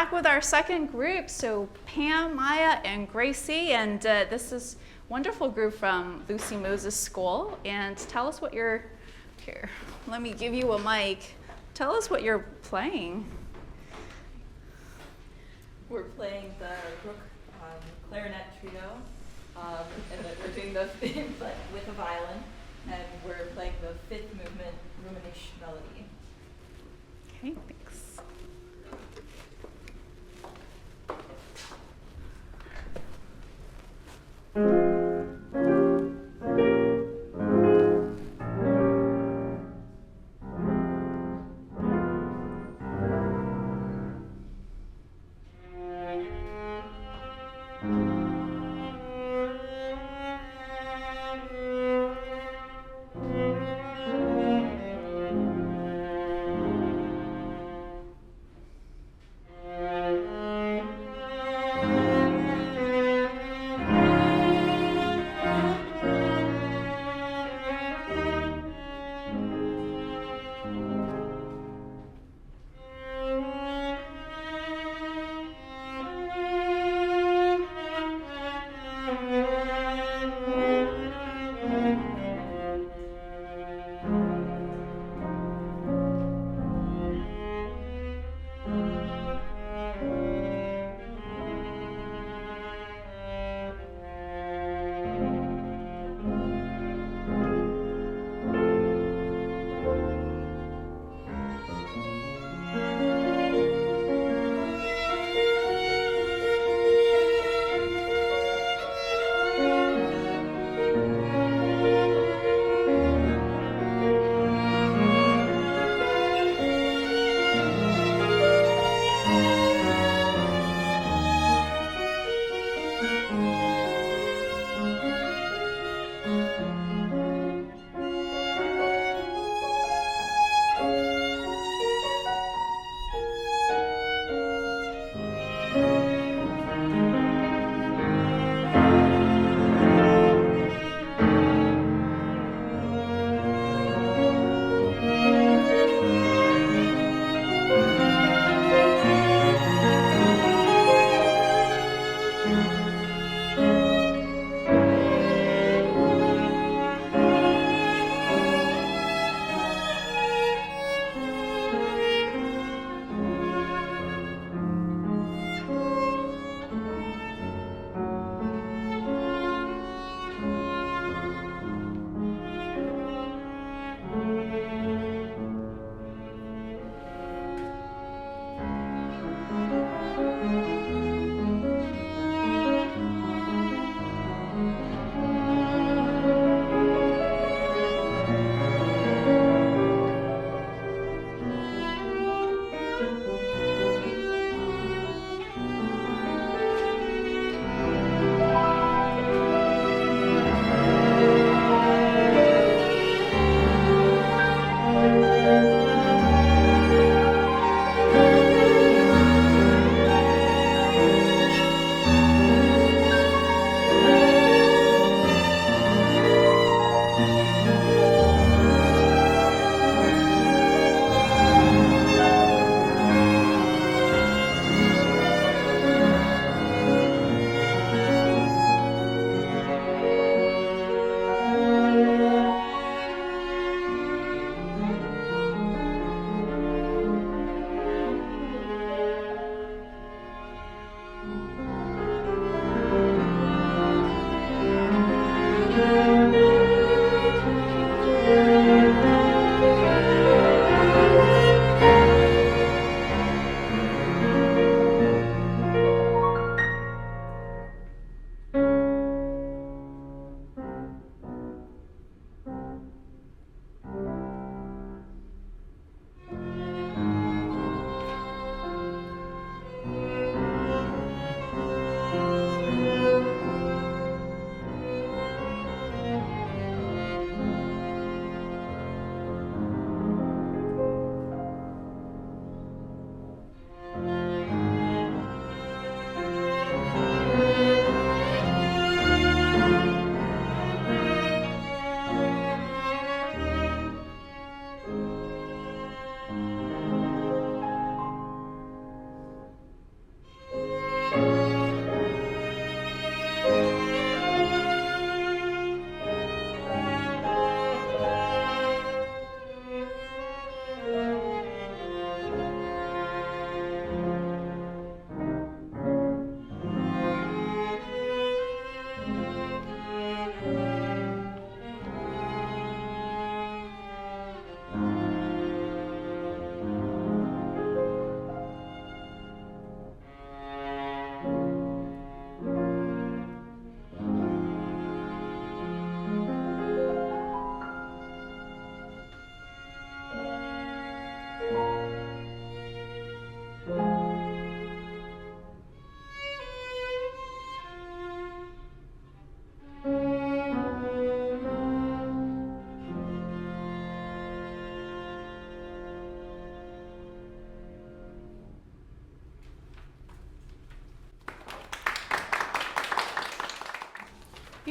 back with our second group. So Pam, Maya, and Gracie, and this is a wonderful group from Lucy Moses School. And tell us what you're, here, let me give you a mic. Tell us what you're playing. We're playing the Bruch clarinet trio, and then we're doing the with a violin, and we're playing the fifth movement, Romanian melody. Okay, thanks.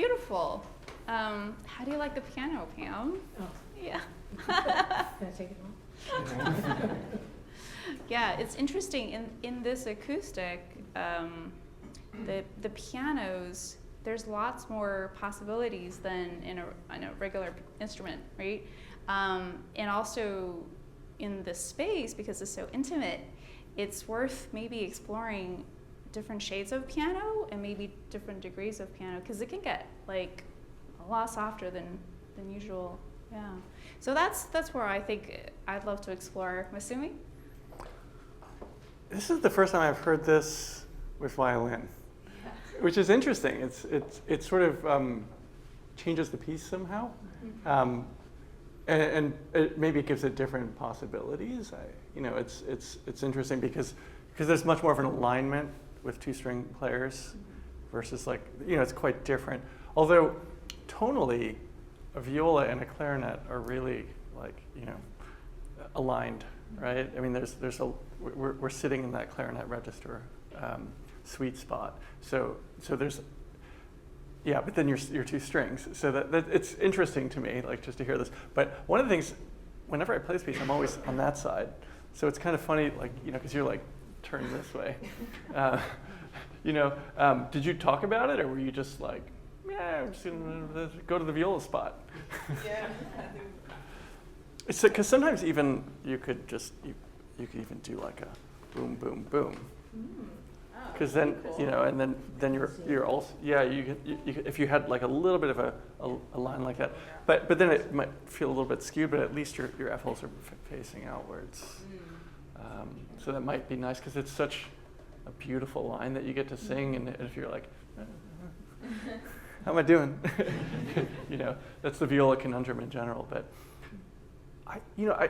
beautiful. How do you like the piano, Pam? Oh, Yeah. can I take it home? Yeah, it's interesting. In this acoustic, the pianos, there's lots more possibilities than in a regular instrument, right? And also in this space, because it's so intimate, it's worth maybe exploring different shades of piano and maybe different degrees of piano, because it can get like a lot softer than usual. Yeah. So that's where I think I'd love to explore. Masumi? This is the first time I've heard this with violin, which is interesting. It sort of changes the piece somehow, and maybe it gives it different possibilities. It's interesting because there's much more of an alignment with two-string players versus it's quite different. Although tonally, a viola and a clarinet are really aligned, right? I mean, we're sitting in that clarinet register sweet spot. So there's, yeah, but then your two strings. So that it's interesting to me, just to hear this. But one of the things, whenever I play this piece, I'm always on that side. So it's kind of funny, because you're turned this way. Did you talk about it, or were you just yeah, I'm just gonna go to the viola spot? Yeah. Because sometimes even you could even do a boom, boom, boom. Because then cool. and then you're also you if you had a little bit of a line like that, but then it might feel a little bit skewed, but at least your F holes are facing outwards. So that might be nice because it's such a beautiful line that you get to sing, and if you're how am I doing? That's the viola conundrum in general. But Should I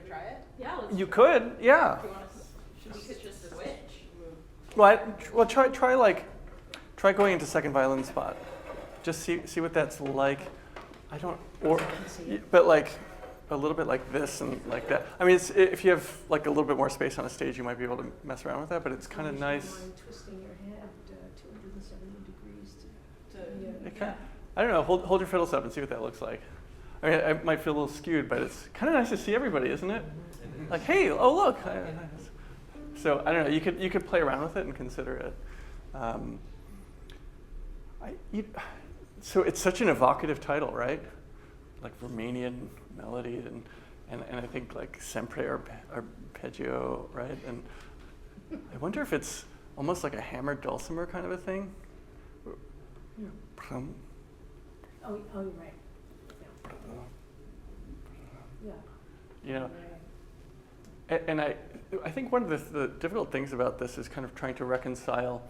try it? Yeah. You could, yeah. Should we just switch? Well, try going into second violin spot. Just see what that's like. But a little bit like this and like that. I mean, if you have a little bit more space on a stage, you might be able to mess around with that. But it's kind of nice. Twisting your head 270 degrees I don't know. Hold your fiddles up and see what that looks like. I mean, it might feel a little skewed, but it's kind of nice to see everybody, isn't it? Hey, oh look. So I don't know. You could play around with it and consider it. So it's such an evocative title, right? Romanian melody and I think sempre arpeggio, right? And I wonder if it's almost like a hammered dulcimer kind of a thing. Oh, you're right. Yeah. And I think one of the difficult things about this is kind of trying to reconcile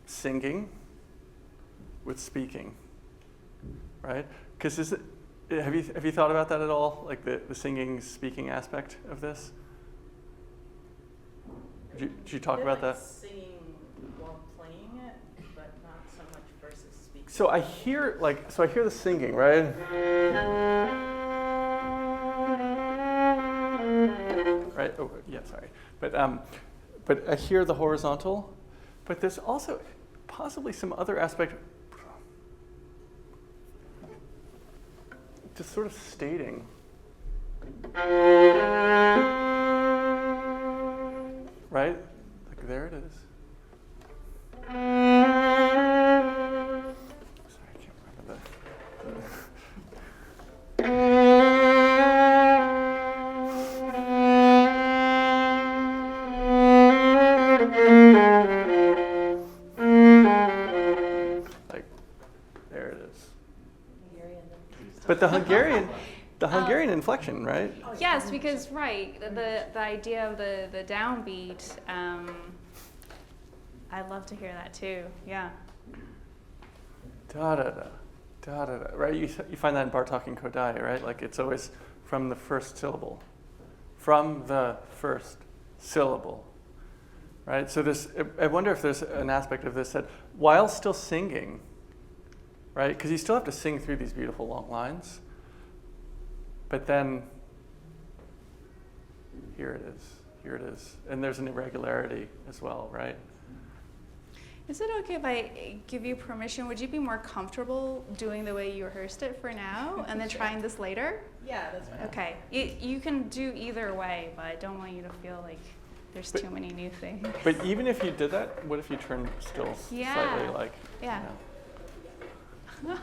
singing with speaking, right? Because have you thought about that at all, the singing speaking aspect of this? Did you talk about that? Singing while playing it, but not so much versus speaking. So I hear the singing, right? Right. Oh, yeah. Sorry. But I hear the horizontal. But there's also possibly some other aspect, just sort of stating. Right? There it is. Sorry, I can't remember there it is. But the Hungarian inflection, right? Yes, because the idea of the downbeat, I'd love to hear that too. Yeah. Da da da, da da da. Right? You find that in Bartók and Kodály, right? It's always from the first syllable, right? So I wonder if there's an aspect of this that while still singing, right? Because you still have to sing through these beautiful long lines. But then, here it is, and there's an irregularity as well, right? Is it okay if I give you permission? Would you be more comfortable doing the way you rehearsed it for now and then trying this later? Yeah, that's fine. Okay. You can do either way, but I don't want you to feel like there's too many new things. But even if you did that, what if you turned still slightly like? Yeah. You know?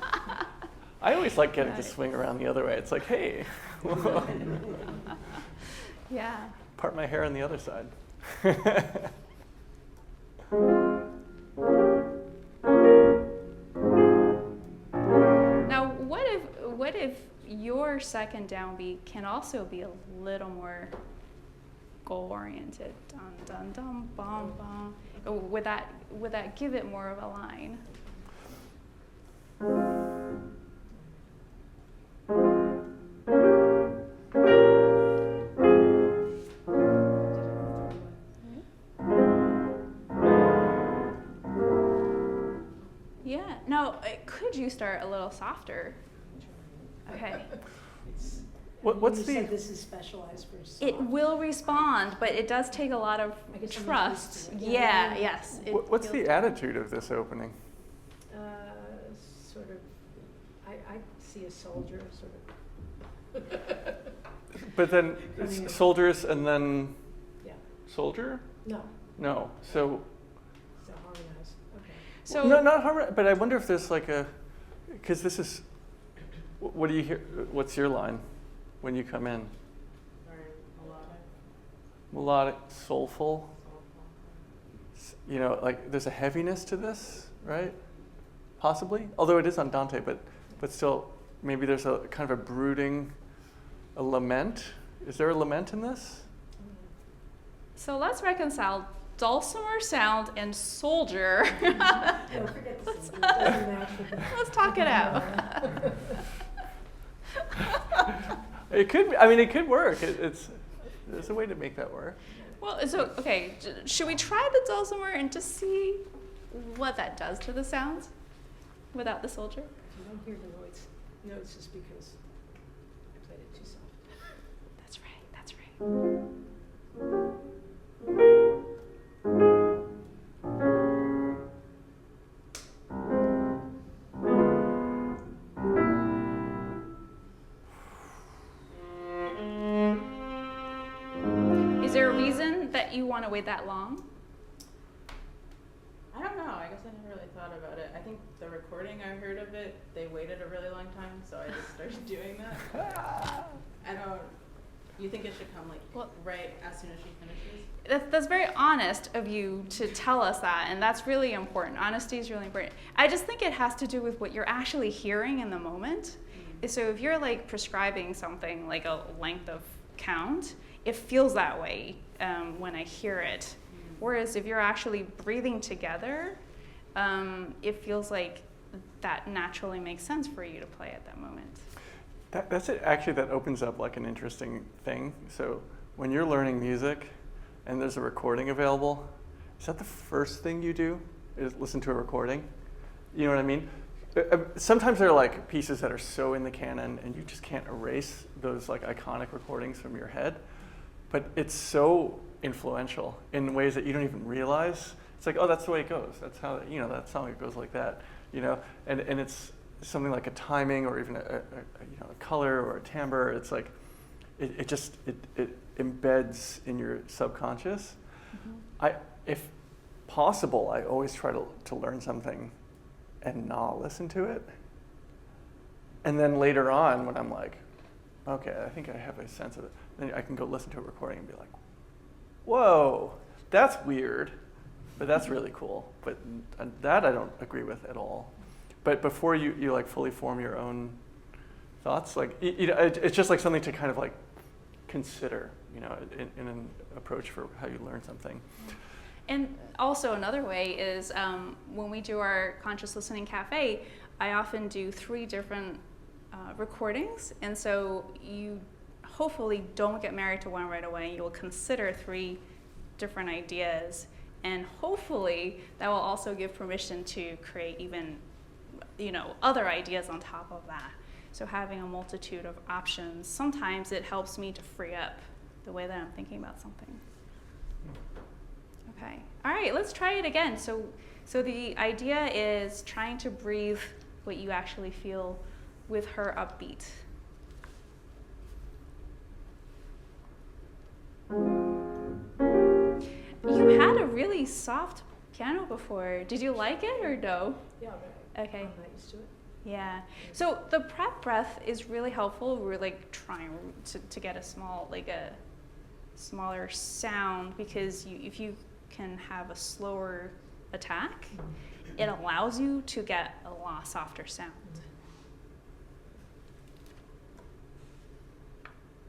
I always like getting to swing around the other way. It's like, hey, Yeah. part my hair on the other side. Now, what if your second downbeat can also be a little more goal-oriented? Dun dun dun bum bum. Would that give it more of a line? Yeah. No, could you start a little softer? Okay. What's You the? said this is specialized for soft. It will respond, but it does take a lot of I guess I'm not trust. used to it. Yeah, yes. What's the attitude of this opening? Sort of, I see a soldier, sort of. But then it's soldiers and then Yeah, soldier? no, No. So it's a harmonized, okay. So no, not harmonic. But I wonder if there's like a, because this is. What do you hear? What's your line when you come in? Very melodic, Melodic, soulful. soulful. You know, like there's a heaviness to this, right? Possibly, although it is andante, but still, maybe there's a kind of a brooding, a lament. Is there a lament in this? So let's reconcile dulcimer sound and soldier. Don't forget the soldier, it doesn't match with the- Let's talk it out. It could. I mean, it could work. There's a way to make that work. Well, so okay, should we try the dulcimer and just see what that does to the sounds without the soldier? If you don't hear the notes, it's because I played it too soft. That's right. That's right. Is there a reason that you want to wait that long? I don't know. I guess I never really thought about it. I think the recording I heard of it, they waited a really long time, so I just started doing that. I don't. You think it should come like right as soon as she finishes? That's very honest of you to tell us that, and that's really important. Honesty is really important. I just think it has to do with what you're actually hearing in the moment. So if you're like prescribing something like a length of count, it feels that way when I hear it. Whereas if you're actually breathing together, it feels like that naturally makes sense for you to play at that moment. That's it. Actually, that opens up like an interesting thing. So when you're learning music and there's a recording available, is that the first thing you do? Is listen to a recording? You know what I mean? Sometimes there are like pieces that are so in the canon and you just can't erase those like iconic recordings from your head. But it's so influential in ways that you don't even realize. It's like, oh, that's the way it goes. That's how, you know, that song, it goes like that, you know? And it's something like a timing or even a color or a timbre. It's like, it just embeds in your subconscious. Mm-hmm. If possible, I always try to learn something and not listen to it. And then later on, when I'm like, okay, I think I have a sense of it, then I can go listen to a recording and be like, whoa, that's weird, but that's really cool. But that I don't agree with at all. But before you like fully form your own thoughts, like, you know, it's just like something to kind of like consider, you know, in an approach for how you learn something. And also another way is when we do our conscious listening cafe, I often do 3 different recordings, and so you hopefully don't get married to one right away. You will consider 3 different ideas, and hopefully that will also give permission to create even, you know, other ideas on top of that. So having a multitude of options, sometimes it helps me to free up the way that I'm thinking about something. Okay, all right, let's try it again. So So the idea is trying to breathe what you actually feel with her upbeat. You had a really soft piano before. Did you like it or no? Yeah, but Okay. I'm not used to it. Yeah. So the prep breath is really helpful. We're like trying to get a smaller sound, because if you can have a slower attack, it allows you to get a lot softer sound.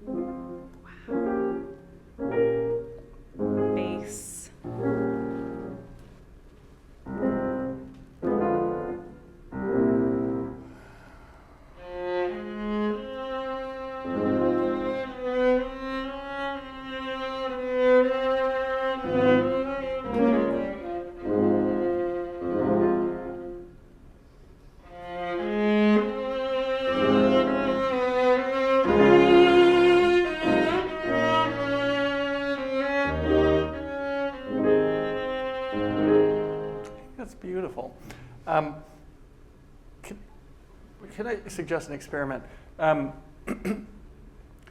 Wow. Bass. That's beautiful. Can I suggest an experiment?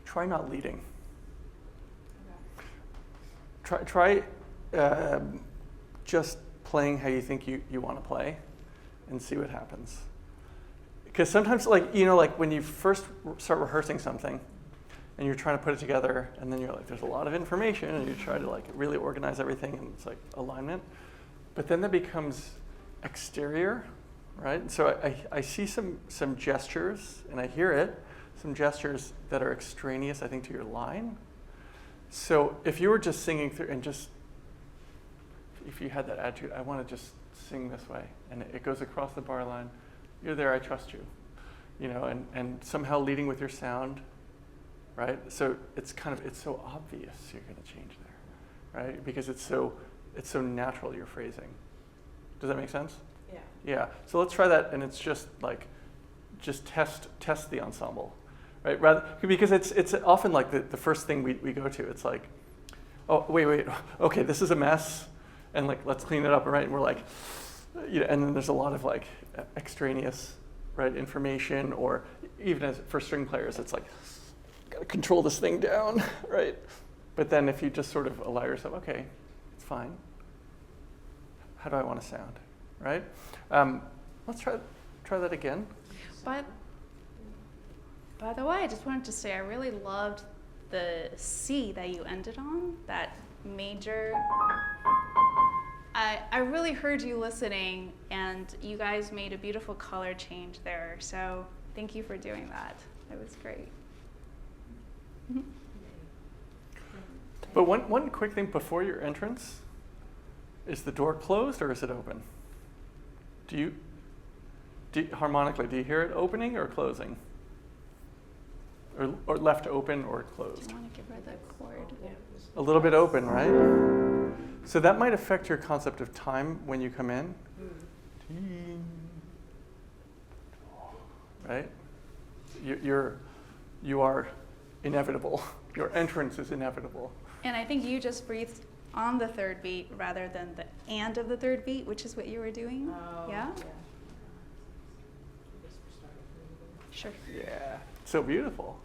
Try not leading. Try just playing how you think you want to play, and see what happens. Because sometimes, like when you first start rehearsing something, and you're trying to put it together, and then you're like, there's a lot of information, and you try to like really organize everything, and it's like alignment. But then that becomes exterior, right? So I see some gestures, and I hear it, some gestures that are extraneous, I think, to your line. So if you were just singing through, and just, if you had that attitude, I want to just sing this way, and it goes across the bar line, you're there, I trust you. And somehow leading with your sound, right? So it's so obvious you're going to change there, right? Because it's so natural, your phrasing. Does that make sense? Yeah. Yeah. So let's try that, and it's just test the ensemble, right? Because it's often like the first thing we go to. It's like, oh wait, okay, this is a mess, and like let's clean it up, right? And we're like, and then there's a lot of like extraneous, right, information, or even as for string players, it's like, gotta control this thing down, right? But then if you just sort of allow yourself, okay, it's fine. How do I want to sound, right? Let's try that again. By the way, I just wanted to say I really loved the C that you ended on, that major. I really heard you listening, and you guys made a beautiful color change there. So thank you for doing that. It was great. But one quick thing before your entrance, is the door closed or is it open? Harmonically, do you hear it opening or closing? Or left open or closed? Do you want to give her the chord? Yeah. A little bit open, right? So that might affect your concept of time when you come in. Right? You are inevitable. Your entrance is inevitable. And I think you just breathed on the third beat rather than the and of the third beat, which is what you were doing. Oh, Yeah? yeah. Sure. Yeah. So beautiful.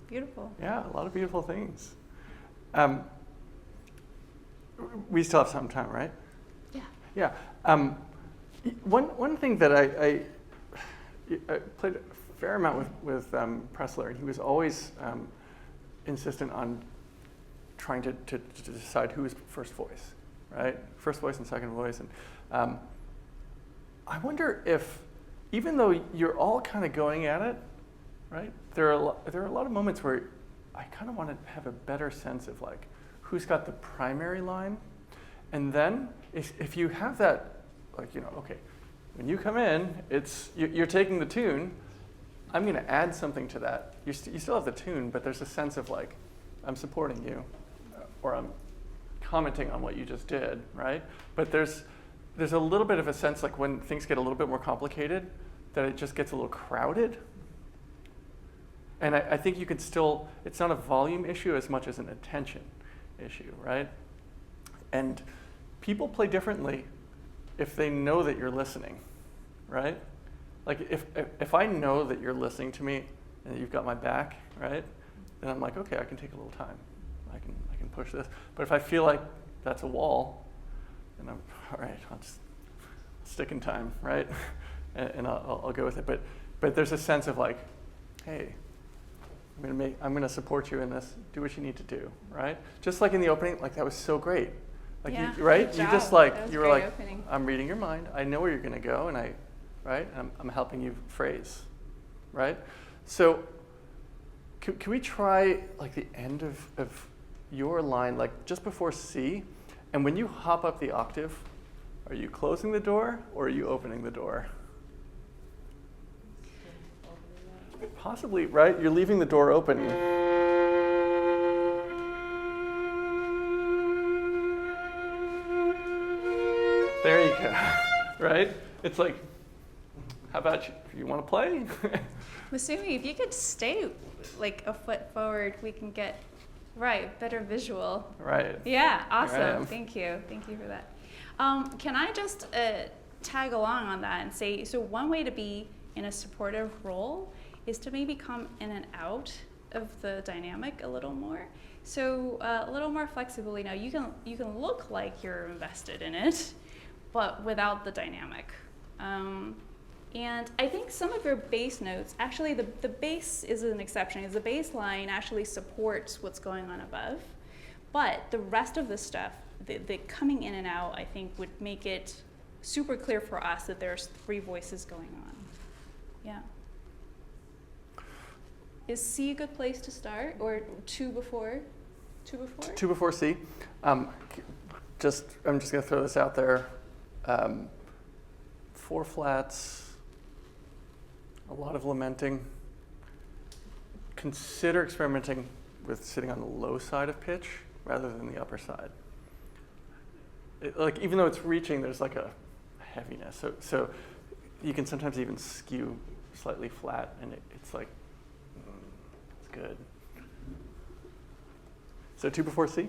Beautiful. Yeah, a lot of beautiful things. We still have some time, right? Yeah. Yeah. One thing that I played a fair amount with Pressler, and he was always insistent on trying to decide who was first voice, right? First voice and second voice. And I wonder if, even though you're all kind of going at it, right? There are a lot of moments where I kind of want to have a better sense of like who's got the primary line, and then if you have that, like, you know, okay, when you come in, you're taking the tune. I'm going to add something to that. You still have the tune, but there's a sense of like, I'm supporting you, or I'm commenting on what you just did, right? But there's a little bit of a sense like when things get a little bit more complicated, that it just gets a little crowded. And I think you can still, it's not a volume issue as much as an attention issue, right? And people play differently if they know that you're listening, right? Like if I know that you're listening to me and that you've got my back, right? Then I'm like, okay, I can take a little time. I can push this. But if I feel like that's a wall, then I'm, all right, I'll just stick in time, right? and I'll go with it. But there's a sense of like, hey, I'm gonna support you in this. Do what you need to do, right? Just like in the opening, like that was so great. Like Yeah, right? good You job. just like That was you were great like, opening. I'm reading your mind. I know where you're gonna go, and right? And I'm helping you phrase, right? So can we try like the end of your line, like just before C, and when you hop up the octave, are you closing the door or are you opening the door? Possibly, right? You're leaving the door open. There you go, right? It's like, how about you want to play? Masumi, if you could stay like a foot forward, we can get better visual. Right. Yeah, Here I awesome. am. Thank you for that. Can I just tag along on that and say, so one way to be in a supportive role is to maybe come in and out of the dynamic a little more. So a little more flexibly. Now you can look like you're invested in it, but without the dynamic. And I think some of your bass notes, actually the bass is an exception, because the bass line actually supports what's going on above. But the rest of the stuff, the coming in and out, I think would make it super clear for us that there's three voices going on. Yeah. Is C a good place to start, or two before? Two before C. I'm just going to throw this out there. 4 flats, a lot of lamenting. Consider experimenting with sitting on the low side of pitch rather than the upper side. Like even though it's reaching, there's like a heaviness. So you can sometimes even skew slightly flat, and it's like, it's good. So 2 before C.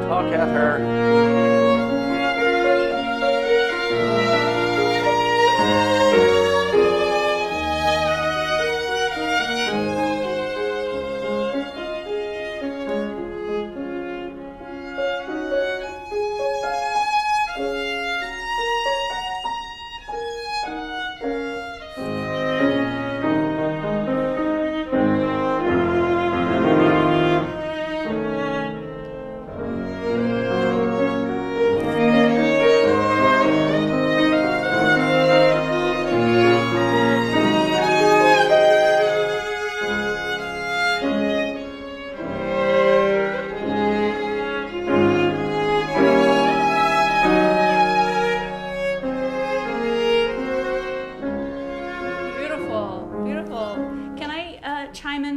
Talk at her.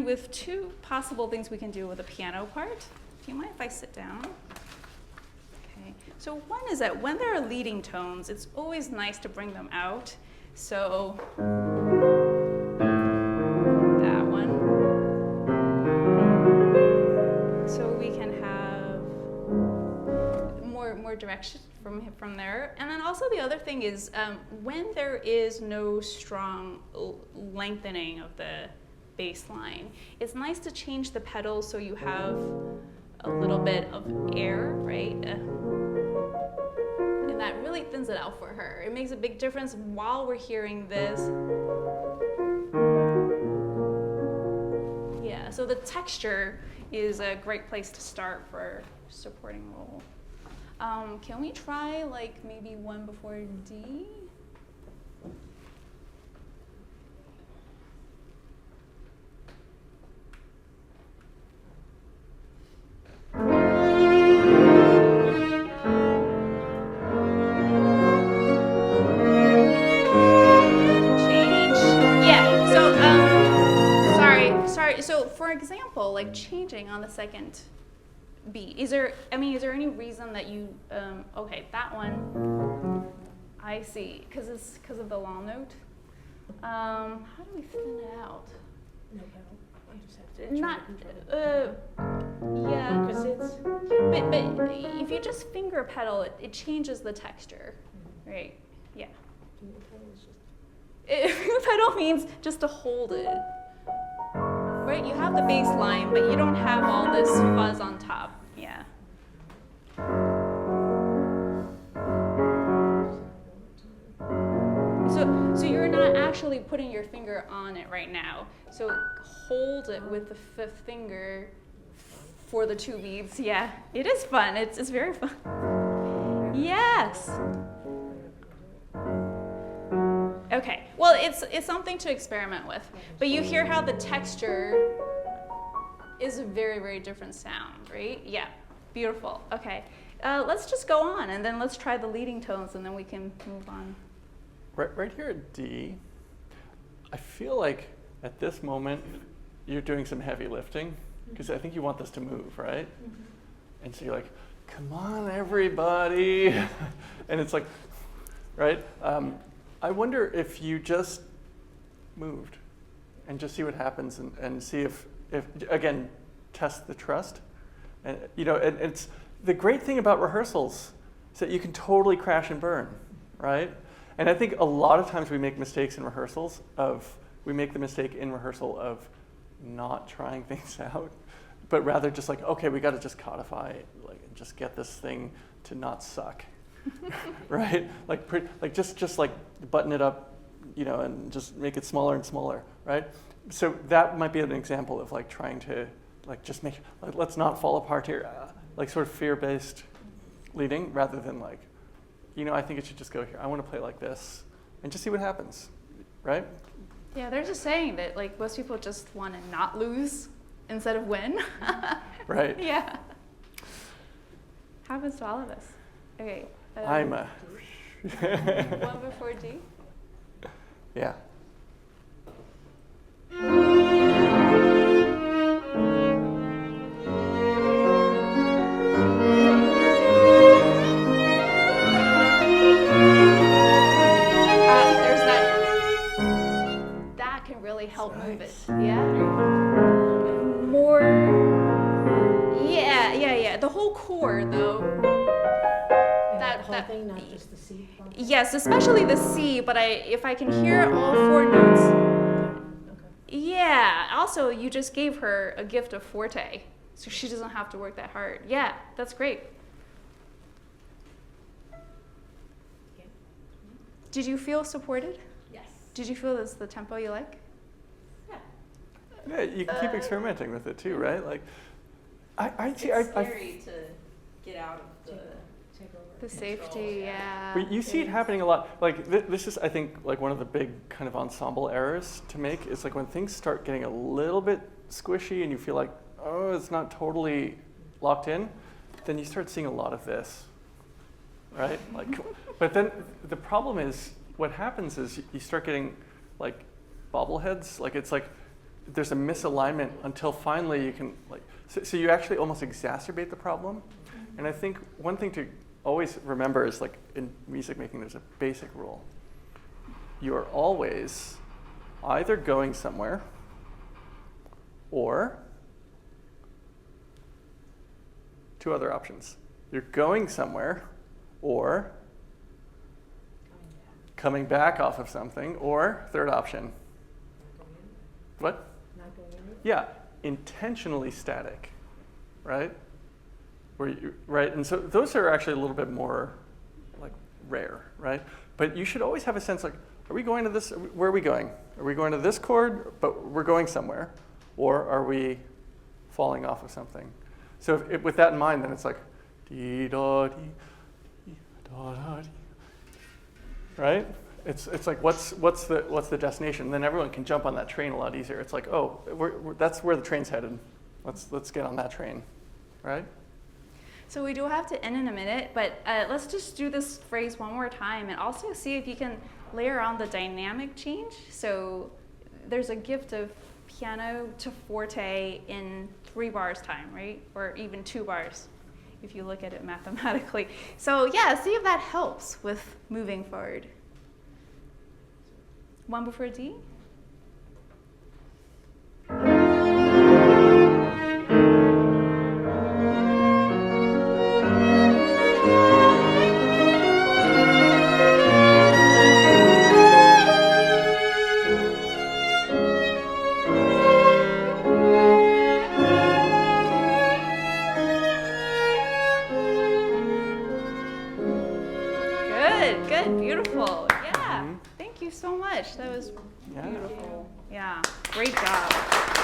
With 2 possible things we can do with a piano part. Do you mind if I sit down? Okay. So one is that when there are leading tones, it's always nice to bring them out. So that one. So we can have more direction from there. And then also the other thing is when there is no strong lengthening of the bass line, it's nice to change the pedals so you have a little bit of air, right? And that really thins it out for her. It makes a big difference while we're hearing this. Yeah, so the texture is a great place to start for supporting role. Can we try like maybe one before D? So for example, like changing on the second beat, is there any reason that you, okay, that one, I see, because of the long note. How do we thin it out? No pedal. You just have to Not, yeah. Because it's. But if you just finger pedal, it changes the texture, right? Yeah. Finger pedal is just. Finger pedal means just to hold it. Right, you have the bass line, but you don't have all this fuzz on top. Yeah. So you're not actually putting your finger on it right now. So hold it with the fifth finger for the two beats. Yeah, it is fun. It's very fun. Yes. Okay, well, it's something to experiment with, but you hear how the texture is a very, very different sound, right? Yeah, beautiful. Okay, let's just go on, and then let's try the leading tones, and then we can move on. Right here at D, I feel like at this moment you're doing some heavy lifting, because I think you want this to move, right? Mm-hmm. And so you're like, come on, everybody. And it's like, right? I wonder if you just moved and just see what happens and see if again, test the trust. And and it's the great thing about rehearsals is that you can totally crash and burn, right? And I think a lot of times we make mistakes in rehearsals we make the mistake in rehearsal of not trying things out, but rather just like, okay, we got to just codify, like, and just get this thing to not suck. Right? Like just like button it up, and just make it smaller and smaller, right? So that might be an example of like trying to like just make, like, let's not fall apart here, like sort of fear-based leading rather than like, I think it should just go here. I want to play like this and just see what happens, right? Yeah, there's a saying that like most people just want to not lose instead of win. Right. Yeah. Happens to all of us. Okay. I'm a. One before D? Yeah. There's that can really help move it. Yeah. More. Yeah. The whole chord, though. The whole thing, not just the C? Yes, especially the C, but if I can hear all four notes. Okay. Yeah, also you just gave her a gift of forte, so she doesn't have to work that hard. Yeah, that's great. Okay. Did you feel supported? Yes. Did you feel this the tempo you like? Yeah. Yeah, you can keep experimenting with it too, right? Like, It's scary to get out of the. Take over. The safety, yeah. But you see it happening a lot. Like this is, I think, like one of the big kind of ensemble errors to make is like when things start getting a little bit squishy and you feel like, oh, it's not totally locked in, then you start seeing a lot of this, right? Like, but then the problem is what happens is you start getting like bobbleheads. Like it's like there's a misalignment until finally you can like. So you actually almost exacerbate the problem. And I think one thing to always remember is like in music making, there's a basic rule. You are always either going somewhere or two other options. You're going somewhere or coming back off of something, or third option. What? Not going in it? Yeah, intentionally static, right? Right, and so those are actually a little bit more like rare, right? But you should always have a sense like, are we going to this, where are we going? Are we going to this chord, but we're going somewhere? Or are we falling off of something? So with that in mind, then it's like, dee da dee, da da dee. Right? It's like what's the destination? Then everyone can jump on that train a lot easier. It's like, oh, that's where the train's headed. Let's get on that train, right? So we do have to end in a minute, but let's just do this phrase one more time and also see if you can layer on the dynamic change. So there's a gift of piano to forte in 3 bars time, right? Or even 2 bars, if you look at it mathematically. So yeah, see if that helps with moving forward. 1 before D. Good, beautiful. Yeah. Thank you so much. That was beautiful. Yeah, great job.